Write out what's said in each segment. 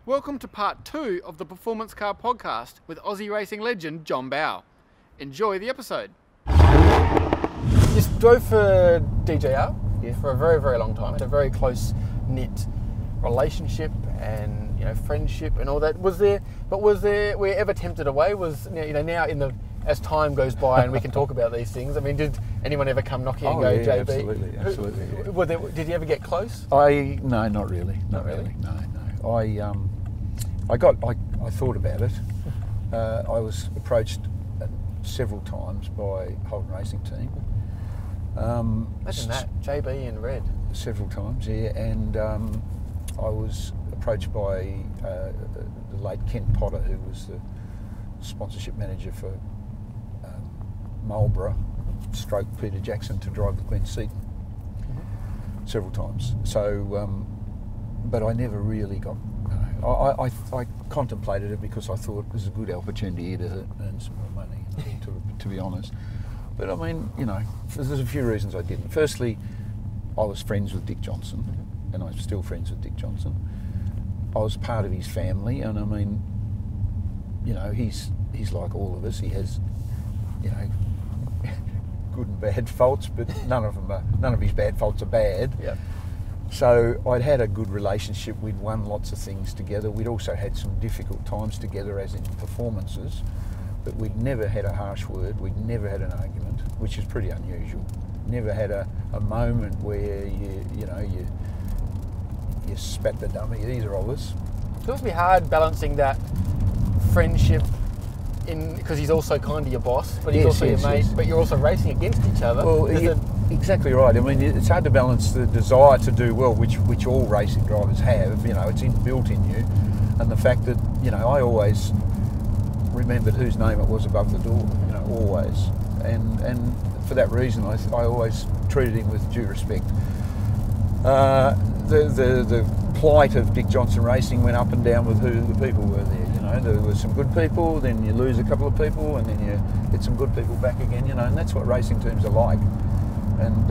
Welcome to part 2 of the Performance Car Podcast with Aussie racing legend John Bowe. Enjoy the episode. You drove for DJR for a very, very long time. It's a very close-knit relationship and friendship and all that. Were you ever tempted away? Now as time goes by and we can talk about these things. I mean, did anyone ever come knocking and go, yeah, JB? Absolutely. Yeah. Did you ever get close? No, not really. Not really? No. I thought about it. I was approached several times by Holden Racing Team. Imagine that, JB in red. Several times, yeah, and I was approached by the late Kent Potter, who was the sponsorship manager for Marlborough, stroke Peter Jackson, to drive the Glen Seton several times. So, but I never really got. I contemplated it because I thought it was a good opportunity to earn some more money, to be honest. But I mean, there's a few reasons I didn't. Firstly, I was friends with Dick Johnson, and I'm still friends with Dick Johnson. I was part of his family, and I mean, he's like all of us. He has, good and bad faults, but none of his bad faults are bad. Yeah. So I'd had a good relationship. We'd won lots of things together. We'd also had some difficult times together, as in performances, but we'd never had a harsh word. We'd never had an argument, which is pretty unusual. Never had a moment where you spat the dummy at either of us. It must be hard balancing that friendship because he's also kind of your boss, but he's also your mate, but you're also racing against each other. Well, exactly right. I mean, it's hard to balance the desire to do well, which all racing drivers have. It's inbuilt in you, and the fact that I always remembered whose name it was above the door. Always, and for that reason, I always treated him with due respect. The plight of Dick Johnson Racing went up and down with who the people were there. There were some good people, then you lose a couple of people, and then you get some good people back again. And that's what racing teams are like. And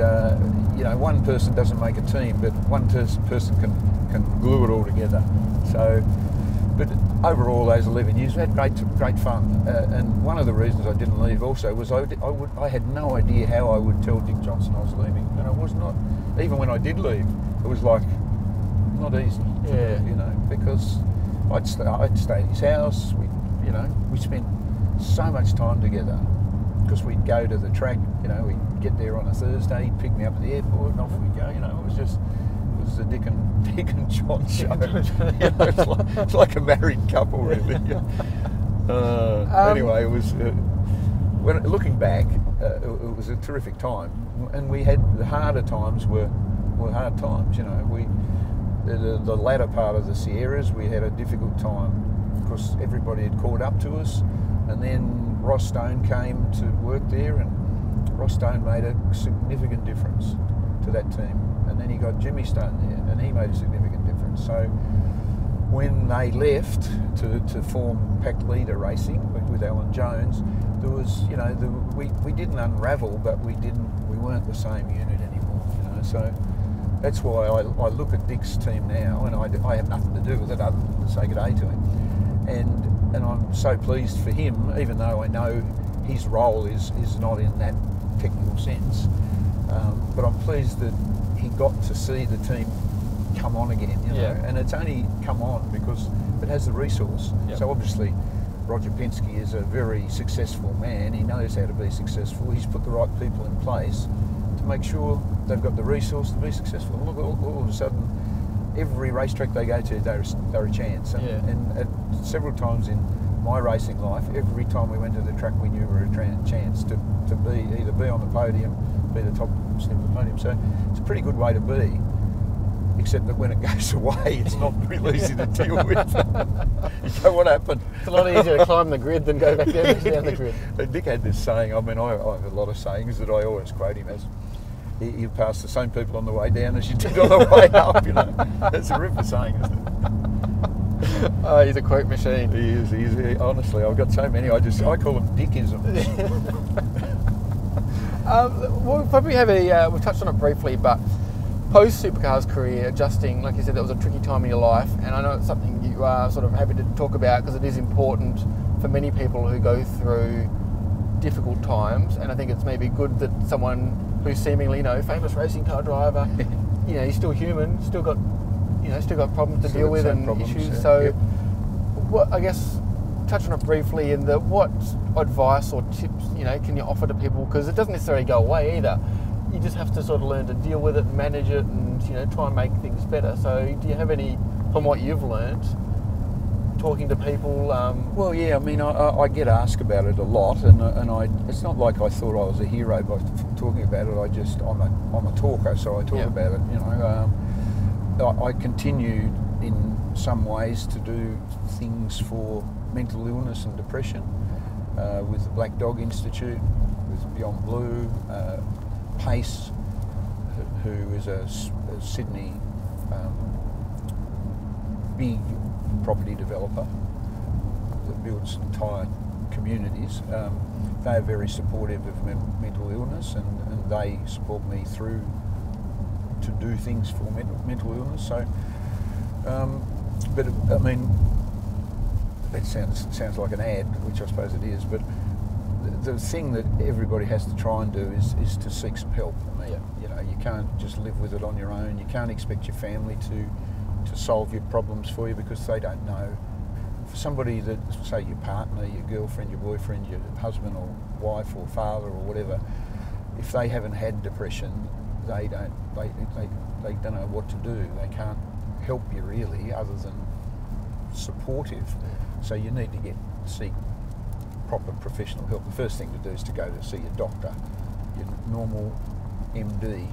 one person doesn't make a team, but one person can glue it all together. So, but overall, those 11 years, we had great fun. And one of the reasons I didn't leave also was I had no idea how I would tell Dick Johnson I was leaving, and I was not. Even when I did leave, it was like not easy. Yeah. Because I'd stay at his house. We spent so much time together because we'd go to the track. We'd get there on a Thursday. He'd pick me up at the airport, and off we go. It was the Dick and John show. It's like a married couple, really. Anyway, it was. When looking back, it was a terrific time, and we had the harder times were hard times. The latter part of the Sierras, we had a difficult time because everybody had caught up to us, and then Ross Stone came to work there, and Ross Stone made a significant difference to that team. And then he got Jimmy Stone there, and he made a significant difference. So when they left to form Pack Leader Racing with Alan Jones, there was, we didn't unravel, but we weren't the same unit anymore. So that's why I look at Dick's team now, and I have nothing to do with it other than to say good day to him. And I'm so pleased for him, even though I know his role is not in that technical sense. But I'm pleased that he got to see the team come on again, and it's only come on because it has the resource. Yep. So obviously Roger Penske is a very successful man. He knows how to be successful. He's put the right people in place to make sure they've got the resource to be successful. Look, all of a sudden, every racetrack they go to, they're a chance. And several times in my racing life, every time we went to the track, we knew we were a chance to either be on the podium, be the top step of the podium. So it's a pretty good way to be, except that when it goes away, it's not real easy to deal with. You go, what happened? It's a lot easier to climb the grid than go back down the grid. Dick had this saying, I have a lot of sayings that I always quote him as. You pass the same people on the way down as you did on the way up, That's a ripper saying, isn't it? Oh, he's a quote machine. He is. Honestly, I've got so many. I call them Dickisms. We'll probably have we've touched on it briefly, but post Supercars career, adjusting, like you said, that was a tricky time in your life, and I know it's something you are sort of happy to talk about because it is important for many people who go through difficult times, and I think it's maybe good that someone who's seemingly, famous racing car driver, he's still human, still got problems to deal with and problems, issues. yeah. So, Yep. what, I guess, touch on it briefly, in what advice or tips, can you offer to people? Because it doesn't necessarily go away either. You just have to sort of learn to deal with it and manage it and, try and make things better. So do you have any, from what you've learned, talking to people? Well, yeah, I mean, I get asked about it a lot, and it's not like I thought I was a hero by talking about it. I'm a talker, so I talk about it, I continued in some ways to do things for mental illness and depression with the Black Dog Institute, with Beyond Blue, Pace, who is a Sydney big property developer that builds entire communities. They are very supportive of mental illness, and they support me through to do things for mental illness. So, but I mean, it sounds like an ad, which I suppose it is, but the thing that everybody has to try and do is to seek some help. I mean, you can't just live with it on your own. You can't expect your family to solve your problems for you because they don't know. For somebody that, say, your partner, your girlfriend, your boyfriend, your husband or wife or father or whatever, if they haven't had depression, they don't know what to do. They can't help you really, other than supportive. So you need to seek proper professional help. The first thing to do is to go to see your doctor, your normal MD,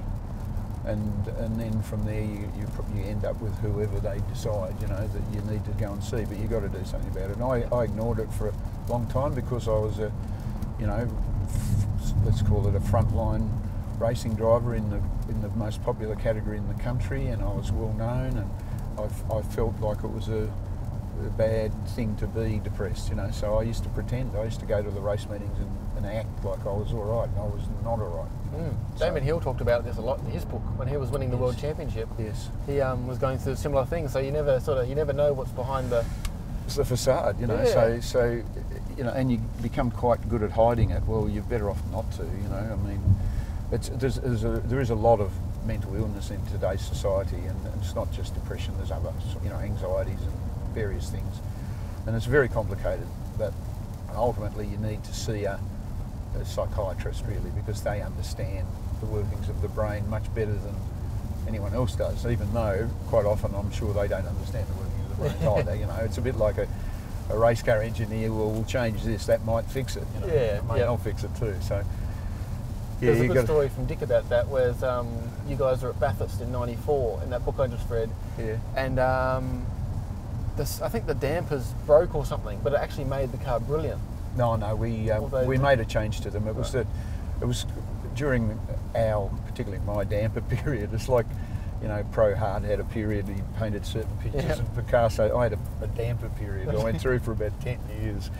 and then from there you end up with whoever they decide that you need to go and see. But you've got to do something about it. And I ignored it for a long time because I was let's call it a frontline racing driver in the most popular category in the country, and I was well known, and I felt like it was a bad thing to be depressed, so I used to pretend. I used to go to the race meetings and act like I was all right, and I was not all right. Damon Hill talked about this a lot in his book when he was winning the World Championship. Yes. He was going through similar things, so you never know what's behind it's the facade, so and you become quite good at hiding it. Well, you're better off not to, I mean, there is a lot of mental illness in today's society, and it's not just depression. There's other, anxieties and various things, and it's very complicated. But ultimately, you need to see a psychiatrist really, because they understand the workings of the brain much better than anyone else does. Even though quite often I'm sure they don't understand the workings of the brain either. It's a bit like a race car engineer. Well, we'll change this. That might fix it. It may not fix it too. So. There's a good story from Dick about that, where you guys were at Bathurst in '94 in that book I just read. Yeah. And I think the dampers broke or something, but it actually made the car brilliant. No, we made a change to them. It was during particularly my damper period. It's like, Pro Hard had a period. He painted certain pictures, and Picasso. I had a damper period. I went through for about 10 years,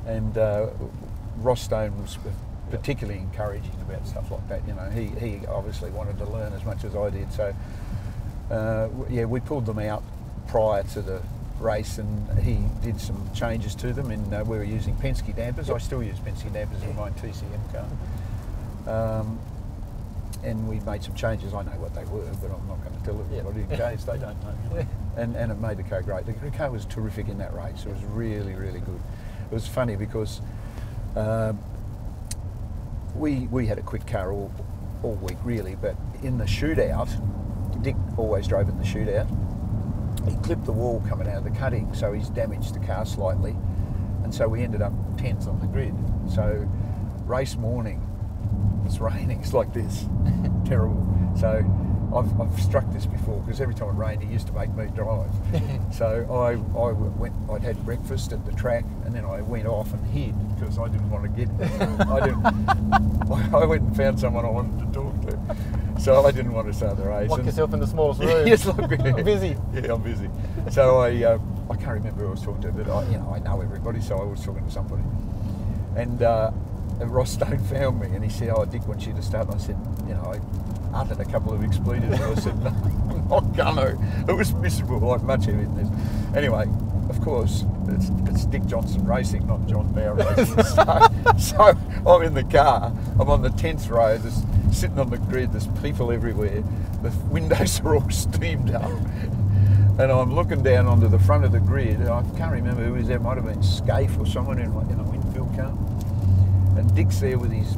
and Ross Stone was particularly encouraging about stuff like that. He obviously wanted to learn as much as I did. So we pulled them out prior to the race, and he did some changes to them, and we were using Penske dampers. I still use Penske dampers in my TCM car. And we made some changes. I know what they were, but I'm not going to tell everybody in case they don't know. And it made the car great. The car was terrific in that race. It was really, really good. It was funny because we had a quick car all week really, but in the shootout, Dick always drove in the shootout. He clipped the wall coming out of the cutting, so he's damaged the car slightly, and so we ended up 10th on the grid. So race morning, it's raining, it's like this, terrible. So I've struck this before, because every time it rained, he used to make me drive. So I'd had breakfast at the track, and then I went off and hid, because I didn't want to get, I went and found someone I wanted to talk to. So I didn't want to start the race. Lock yourself in the smallest room. Yes, I'm busy. Yeah, I'm busy. So I can't remember who I was talking to, but I know everybody, so I was talking to somebody. And Ross Stone found me and he said, "Oh, Dick wants you to start." And I said, you know, I uttered a couple of expletives and I said, "No, I'm not gonna." It was miserable, like much of it. Anyway, of course, it's Dick Johnson Racing, not John Bowe Racing. so I'm in the car. I'm on the 10th row, sitting on the grid. There's people everywhere. The windows are all steamed up. And I'm looking down onto the front of the grid, and I can't remember who was there. It might have been Scaife or someone in a Winfield car. And Dick's there with his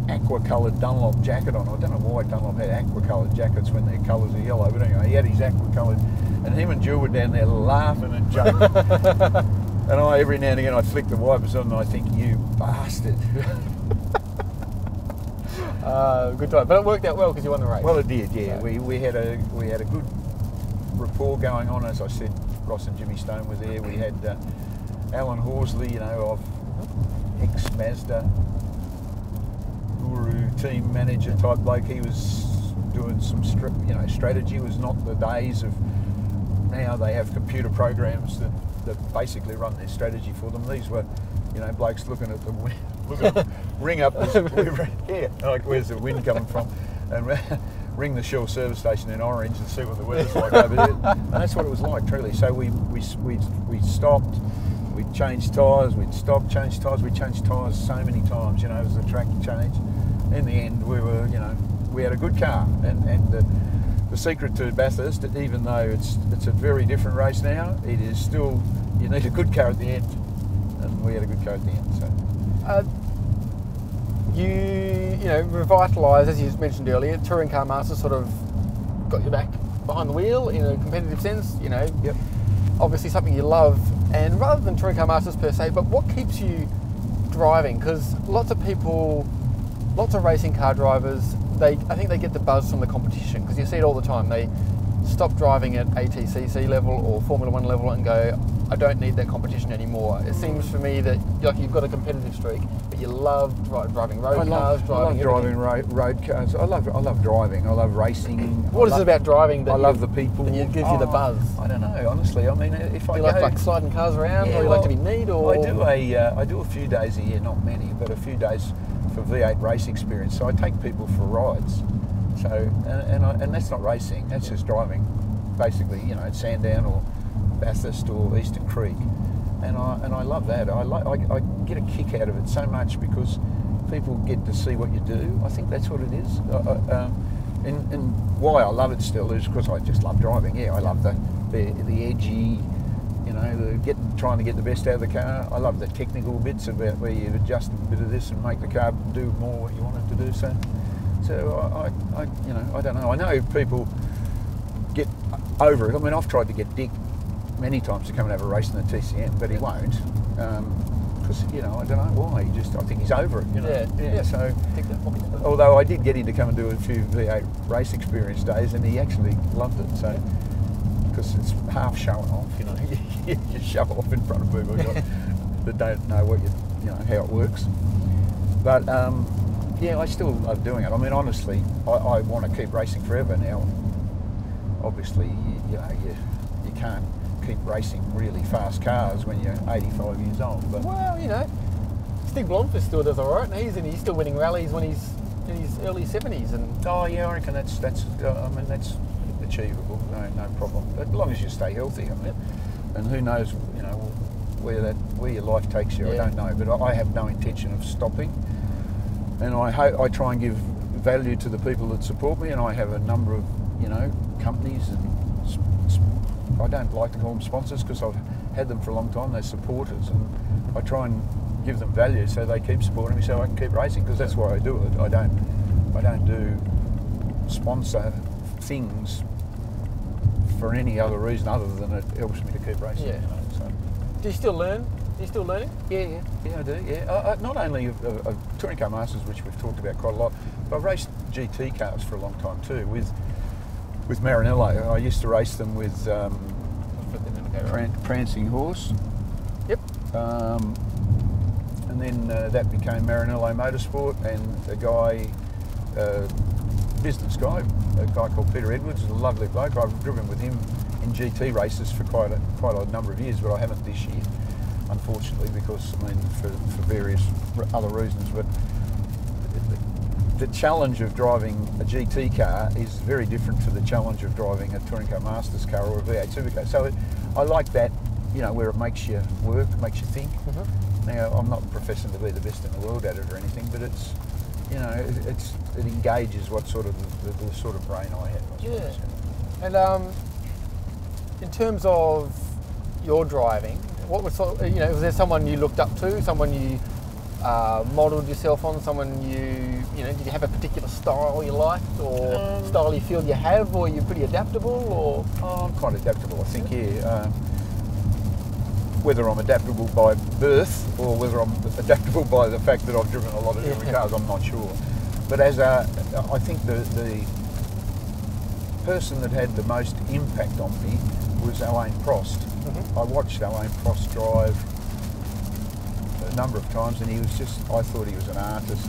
aqua-coloured Dunlop jacket on. I don't know why Dunlop had aqua-coloured jackets when their colours are yellow, but anyway, he had his aqua-coloured. And him and Jill were down there laughing and joking. And every now and again, I flick the wipers on and I think, "You bastard." Good time, but it worked out well because you won the race. Well, it did, yeah. So. We had a good rapport going on. As I said, Ross and Jimmy Stone were there. We had Alan Horsley, you know, of ex-Mazda guru team manager type bloke. He was doing some strategy. It was not the days of now. They have computer programs that basically run their strategy for them. These were, you know, blokes looking at the wind, ring up like where's the wind coming from, and ring the Shell service station in Orange and see what the weather's like over there. And that's what it was like, truly. So we stopped, we changed tyres, we'd stop, change tyres, we changed tyres so many times, you know, as the track changed. In the end, we had a good car, and the secret to Bathurst, even though it's a very different race now, it is still, you need a good car at the end, and we had a good car at the end. So. You know, revitalised, as you mentioned earlier, Touring Car Masters sort of got you back behind the wheel in a competitive sense, you know. Yep. Obviously something you love, and rather than Touring Car Masters per se, but what keeps you driving? Because lots of racing car drivers, I think they get the buzz from the competition, because you see it all the time. They stop driving at ATCC level or Formula 1 level and go, "I don't need that competition anymore." It seems for me that you've got a competitive streak, but you love driving road cars. I love driving road cars. I love driving. I love racing. What is it about driving that I love the people that gives you the buzz? I don't know, honestly. I mean, if I you like sliding cars around, or you like to be neat, or I do a few days a year, not many, but a few days for V8 race experience. So I take people for rides. So and that's not racing. That's just driving, basically. You know, at Sandown or Bathurst or Eastern Creek, and I love that. I get a kick out of it so much because people get to see what you do. I think that's what it is. And why I love it still is because I just love driving. Yeah, I love the edgy, you know, trying to get the best out of the car. I love the technical bits about where you adjust a bit of this and make the car do more what you want it to do. So I don't know. I know people get over it. I mean, I've tried to get Dick many times to come and have a race in the TCM, but he won't, because you know, I don't know why. I think he's over it. You know. Yeah. So, although I did get him to come and do a few V8 race experience days, and he actually loved it. So, because it's half showing off, you know, you show off in front of people that don't know what you know how it works. But yeah, I still love doing it. I mean, honestly, I want to keep racing forever now. Obviously, you can't keep racing really fast cars when you're 85 years old. But well, you know, Stig Blomqvist still does all right, and he's still winning rallies when he's in his early 70s. And oh yeah, I reckon that's achievable. No problem. As long as you stay healthy. I mean, and who knows, you know, where your life takes you. Yeah. I don't know, but I have no intention of stopping. And I try and give value to the people that support me, and I have a number of, you know, companies, and I don't like to call them sponsors because I've had them for a long time. They're supporters, and I try and give them value so they keep supporting me so I can keep racing, because that's why I do it. I don't do sponsor things for any other reason other than it helps me to keep racing. Yeah. You know, so. Do you still learn? Are you still learning? Yeah, I do. Yeah, not only of Touring Car Masters, which we've talked about quite a lot, but I've raced GT cars for a long time too with Maranello. I used to race them with Prancing Horse. Yep. And then that became Maranello Motorsport, and business guy, a guy called Peter Edwards, a lovely bloke. I've driven with him in GT races for quite a number of years, but I haven't this year. unfortunately, because I mean for various other reasons. But the challenge of driving a GT car is very different to the challenge of driving a Touring Car Masters car or a V8 Supercar. So I like that, you know, where it makes you work, makes you think. Now, I'm not professing to be the best in the world at it or anything, but it's, you know, it engages what sort of the sort of brain I have. I suppose. And in terms of your driving, what was sort of, you know, was there someone you looked up to, someone you modelled yourself on, someone you know, did you have a particular style you liked, or style you feel you have, or you're pretty adaptable, or? Oh, I'm quite adaptable, I think, yeah. Whether I'm adaptable by birth or whether I'm adaptable by the fact that I've driven a lot of different cars, I'm not sure. But I think the person that had the most impact on me was Alain Prost. I watched Alain Prost drive a number of times, and he was I thought he was an artist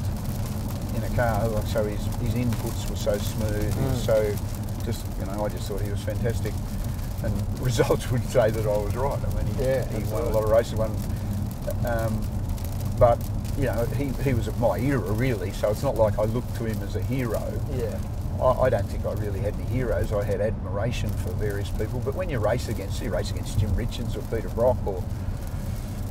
in a car. Like, so his inputs were so smooth. He was so you know, I just thought he was fantastic. And results would say that I was right. I mean, he won a lot of races. But you know, he was of my era really. So it's not like I looked to him as a hero. Yeah. I don't think I really had any heroes. I had admiration for various people. But when you race against Jim Richards or Peter Brock or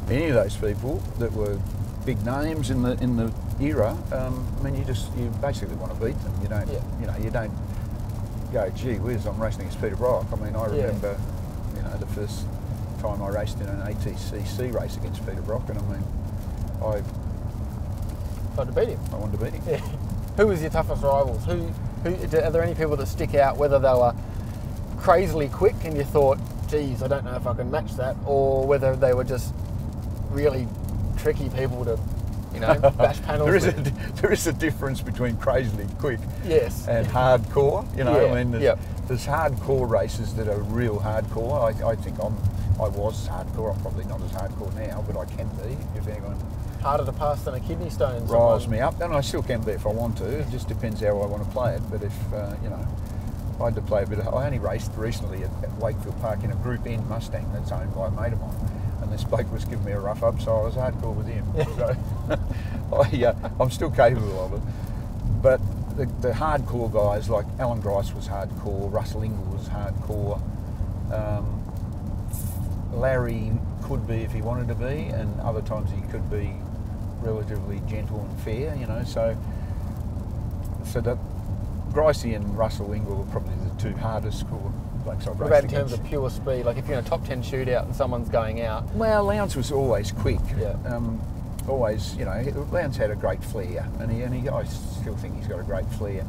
any of those people that were big names in the era, I mean, you basically want to beat them. You don't, you know, you don't go, gee whiz, I'm racing against Peter Brock. I mean, I remember, you know, the first time I raced in an ATCC race against Peter Brock, and I mean, I wanted to beat him. I wanted to beat him. Yeah. Who was your toughest rivals? Who are there any people that stick out, whether they were crazily quick and you thought, geez, I don't know if I can match that, or whether they were just really tricky people to, you know, bash panels there is a difference between crazily quick and hardcore. You know, Yeah. I mean, there's hardcore races that are real hardcore. I think I was hardcore. I'm probably not as hardcore now, but I can be if anyone harder to pass than a kidney stone. riles me up. And I still can be if I want to. It just depends how I want to play it. But if you know, I had to play a bit. I only raced recently at Wakefield Park in a Group N Mustang that's owned by a mate of mine. And this bloke was giving me a rough up, so I was hardcore with him. So I'm still capable of it. But the hardcore guys, like Alan Grice was hardcore, Russell Ingall was hardcore, Larry could be if he wanted to be, and other times he could be relatively gentle and fair, you know. So that Gricey and Russell Ingall are probably the two hardest core blokes I've raced about in against. terms of pure speed, like if you're in a top 10 shootout and someone's going out? Well, Lowndes was always quick. Yeah. Always, you know, Lowndes had a great flair, and I still think he's got a great flair.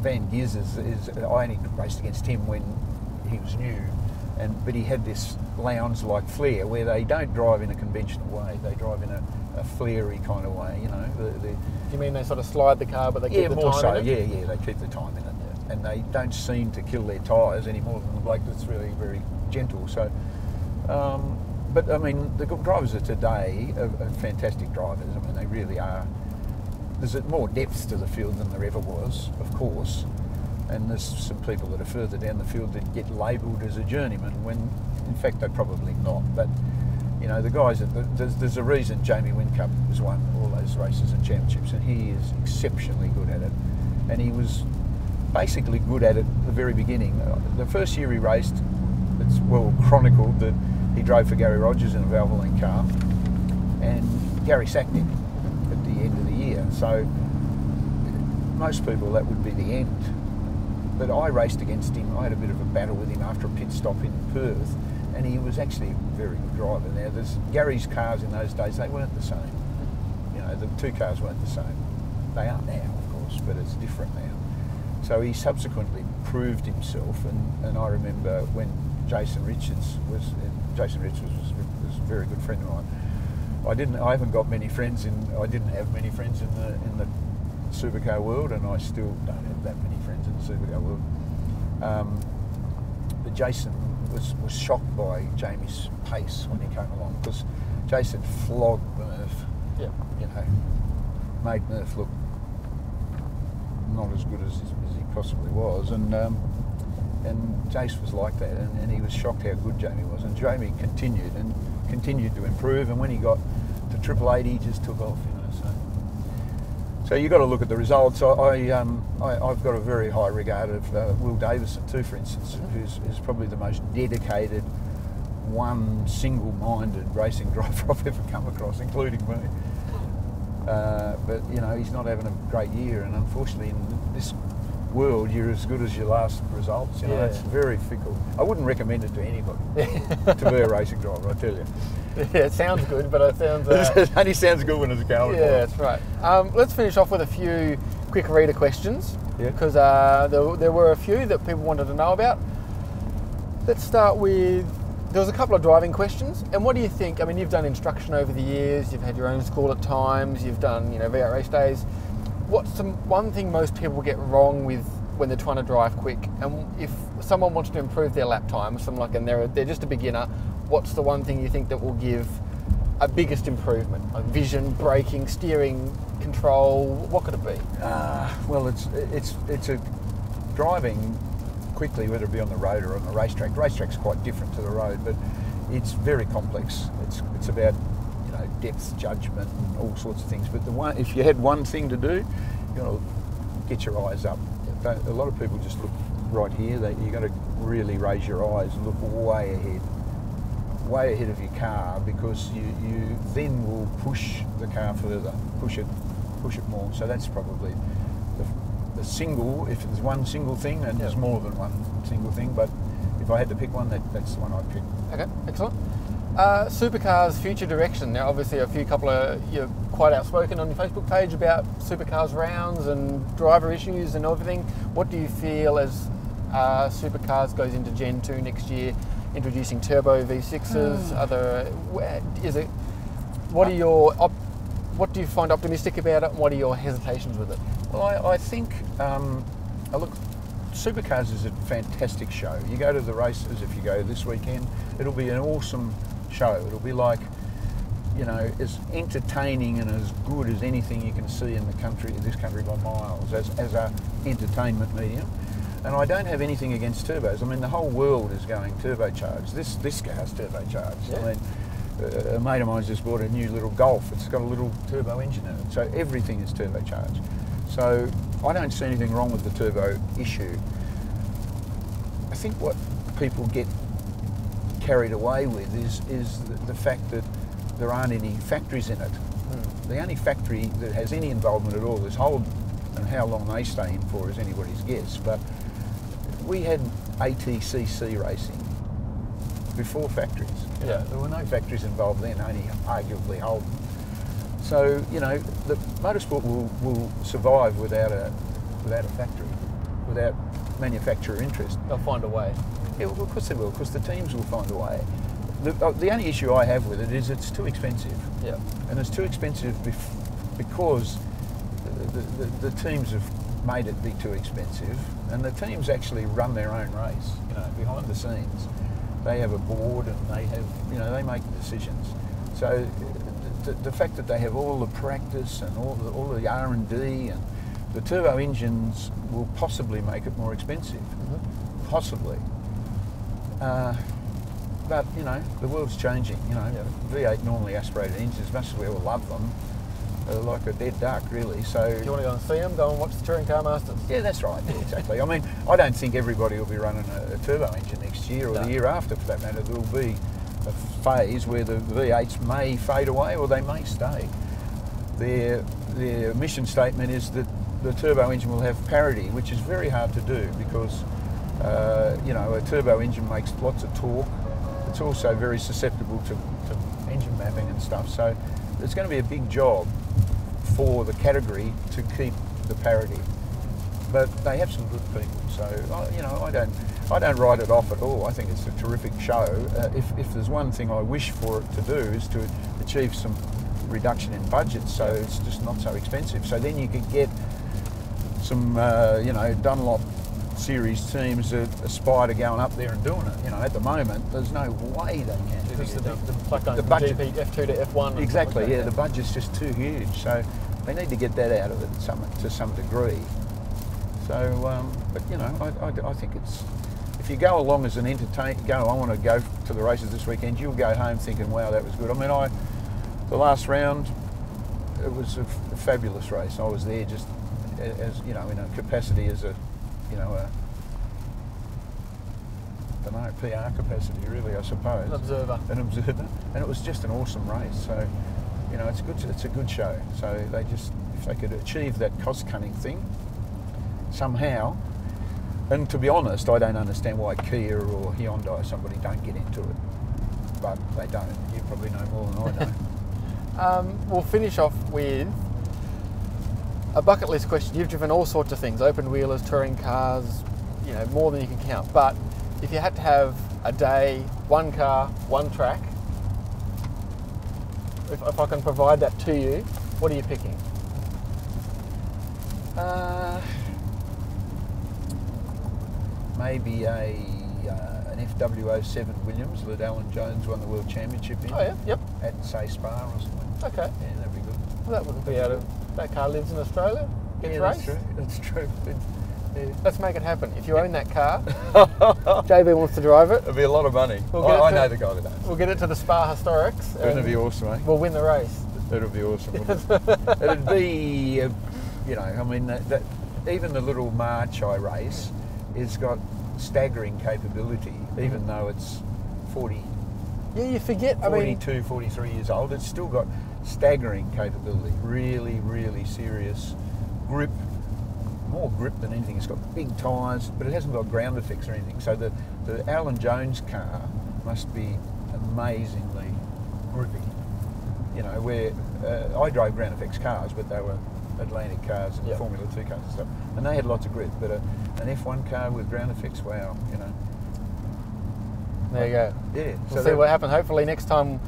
Van Giz I only raced against him when he was new, but he had this Lowndes-like flair where they don't drive in a conventional way; they drive in a flairy kind of way, you know. Do you mean they sort of slide the car, but they keep the more time so. in it? Yeah, they keep the time in it, and they don't seem to kill their tyres any more than the bloke that's really very gentle. So. But I mean, the drivers of today are fantastic drivers. I mean, they really are. There's more depth to the field than there ever was, of course. And there's some people that are further down the field that get labelled as a journeyman when, in fact, they're probably not. But you know, the guys. There's a reason Jamie Whincup has won all those races and championships, and he is exceptionally good at it. And he was basically good at it at the very beginning. The first year he raced, it's well chronicled that he drove for Gary Rogers in a Valvoline car, and Gary sacked him at the end of the year. So most people, that would be the end. But I raced against him. I had a bit of a battle with him after a pit stop in Perth, and he was actually a very good driver. Now, Gary's cars in those days, they weren't the same. You know, the two cars weren't the same. They are now, of course, but it's different now. So he subsequently proved himself, and I remember when Jason Richards was a very good friend of mine. I didn't have many friends in the supercar world, and I still don't have that many friends in the supercar world. But Jason was shocked by Jamie's pace when he came along, because Jason flogged Murph. Yeah. You know, made Murph look not as good as he possibly was, and Jace was like that, and he was shocked how good Jamie was, and Jamie continued continued to improve, and when he got to Triple Eight, he just took off. So you've got to look at the results. I've got a very high regard of Will Davison too, for instance, who's probably the most dedicated, one single-minded racing driver I've ever come across, including me. But he's not having a great year, and unfortunately in this world you're as good as your last results. It's very fickle. I wouldn't recommend it to anybody to be a racing driver, I tell you. Yeah, it sounds good, but it sounds... it only sounds good when it's going. Yeah, that's right. Let's finish off with a few quick reader questions, because there were a few that people wanted to know about. Let's start with... There was a couple of driving questions, and what do you think? I mean, you've done instruction over the years, you've had your own school at times, you've done, V8 race days. What's one thing most people get wrong with when they're trying to drive quick? And if someone wants to improve their lap time, and they're just a beginner, what's the one thing you think that will give a biggest improvement? Like vision, braking, steering, control, what could it be? Well, it's a driving quickly, whether it be on the road or on the racetrack. The racetrack's quite different to the road, but it's very complex. It's about depth, judgment, and all sorts of things. But if you had one thing to do, you've got to get your eyes up. A lot of people just look right here. You've got to really raise your eyes and look way ahead of your car, because you then will push the car further, push it more. So that's probably the single. If there's one single thing, and there's more than one single thing, but if I had to pick one, that's the one I'd pick. Okay, excellent. Supercars' future direction. Now, obviously, you're quite outspoken on your Facebook page about Supercars rounds and driver issues and everything. What do you feel as Supercars goes into Gen 2 next year, introducing turbo V6s? What do you find optimistic about it, and what are your hesitations with it? Well, I think, look, Supercars is a fantastic show. You go to the races, if you go this weekend, it'll be an awesome show. It'll be like, as entertaining and as good as anything you can see in this country by miles, as a entertainment medium. And I don't have anything against turbos. I mean, the whole world is going turbocharged. This car's turbocharged. Yeah. I mean, a mate of mine's just bought a new little Golf. It's got a little turbo engine in it. So everything is turbocharged. So I don't see anything wrong with the turbo issue. I think what people get carried away with is the fact that there aren't any factories in it. The only factory that has any involvement at all is Holden, and how long they stay in for is anybody's guess. But we had ATCC racing before factories. There were no factories involved then, only arguably Holden. So, the motorsport will survive without a factory, without manufacturer interest. They'll find a way. Yeah, well, of course they will, because the teams will find a way. The only issue I have with it is it's too expensive. Yeah. And it's too expensive because the teams have made it be too expensive, and the teams actually run their own race, behind the scenes. They have a board, and they have, they make the decisions. So the fact that they have all the practice and all the R&D, and the turbo engines will possibly make it more expensive. Possibly. But, the world's changing, V8 normally aspirated engines, as much as we all love them, are like a dead duck, really. So Do you want to go and see them? Go and watch the Touring Car Masters. Yeah, that's right. Yeah, exactly. I mean, I don't think everybody will be running a turbo engine next year, or the year after, for that matter. There will be a phase where the V8s may fade away, or they may stay. Their mission statement is that the turbo engine will have parity, which is very hard to do, because a turbo engine makes lots of torque. It's also very susceptible to engine mapping and stuff. So it's going to be a big job for the category to keep the parity. But they have some good people, so I don't write it off at all. I think it's a terrific show. If there's one thing I wish for it to do, is to achieve some reduction in budget, so it's just not so expensive. So then you could get some Dunlop series teams that aspire to going up there and doing it. At the moment, there's no way they can. The budget, F2 to F1. Exactly. Like yeah, the budget's just too huge. So they need to get that out of it to some degree. So, but I think if you go along as an I want to go to the races this weekend, you'll go home thinking, wow, that was good. I mean, the last round, it was a fabulous race. I was there just as, you know, in a capacity as a, you know, PR capacity, really, I suppose. An observer. An observer. And it was just an awesome race. So, you know, it's a good show. So if they could achieve that cost-cutting thing somehow, and to be honest, I don't understand why Kia or Hyundai or somebody don't get into it. But they don't. You probably know more than I know. We'll finish off with a bucket list question. You've driven all sorts of things, open wheelers, touring cars, you know, more than you can count. But if you had to have a day, one car, one track, if I can provide that to you, what are you picking? Maybe an FW07 Williams that Alan Jones won the World Championship in. Oh yeah, yep. At, say, Spa or something. Okay. Yeah, that'd be good. Well, that wouldn't be out of... That car lives in Australia. Gets raced. That's true. Yeah. Let's make it happen. If you own that car, JB wants to drive it. It'll be a lot of money. We'll I know the guy that does. We'll get it to the Spa Historics. It'll be awesome, eh? We'll win the race. It'll be awesome, wouldn't it? It'd be, you know, I mean, even the little March I race has got staggering capability, even though it's 40, Yeah, you forget. 42, 43 years old. It's still got staggering capability. Really, really serious grip. More grip than anything. It's got big tyres, but it hasn't got ground effects or anything. So the Alan Jones car must be amazingly grippy. You know, where I drove ground effects cars, but they were Atlantic cars and Formula 2 cars and stuff, and they had lots of grip. But an F1 car with ground effects, wow, you know. There you go. Yeah. We'll see what happens. Hopefully next time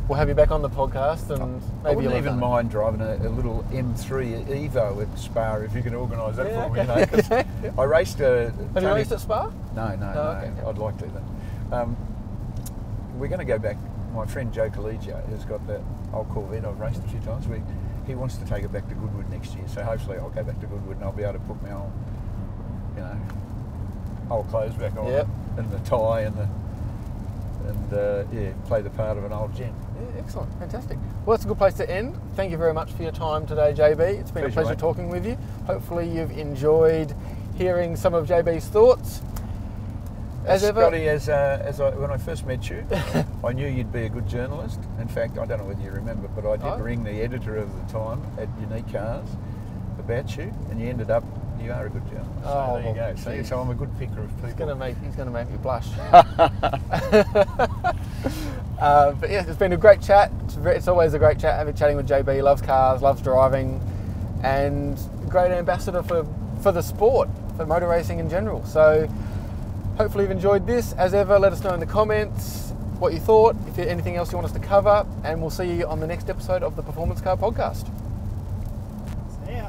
we'll have you back on the podcast, and maybe I wouldn't you'll even mind driving a little M3 Evo at Spa if you can organise that for me. You know, 'cause I raced Have you raced at Spa? No. Okay. I'd like to then. We're going to go back. My friend Joe Collegia has got that old Corvette I've raced a few times. He wants to take it back to Goodwood next year, so hopefully I'll go back to Goodwood and I'll be able to put my old, you know, old clothes back on, and the tie and play the part of an old gent. Yeah, excellent, fantastic. Well, that's a good place to end. Thank you very much for your time today, JB. It's been a pleasure mate. talking with you. Hopefully you've enjoyed hearing some of JB's thoughts. As ever, Scotty, when I first met you, I knew you'd be a good journalist. In fact, I don't know whether you remember, but I did ring the editor of the time at Unique Cars about you, and you ended up, you are a good journalist. So there you go. So I'm a good picker of people. He's going to make me blush. But yeah, it's been a great chat. It's always a great chat, chatting with JB. He loves cars, loves driving, and a great ambassador for the sport, for motor racing in general. So hopefully you've enjoyed this. As ever, let us know in the comments what you thought, if there's anything else you want us to cover, and we'll see you on the next episode of the Performance Car Podcast. See ya.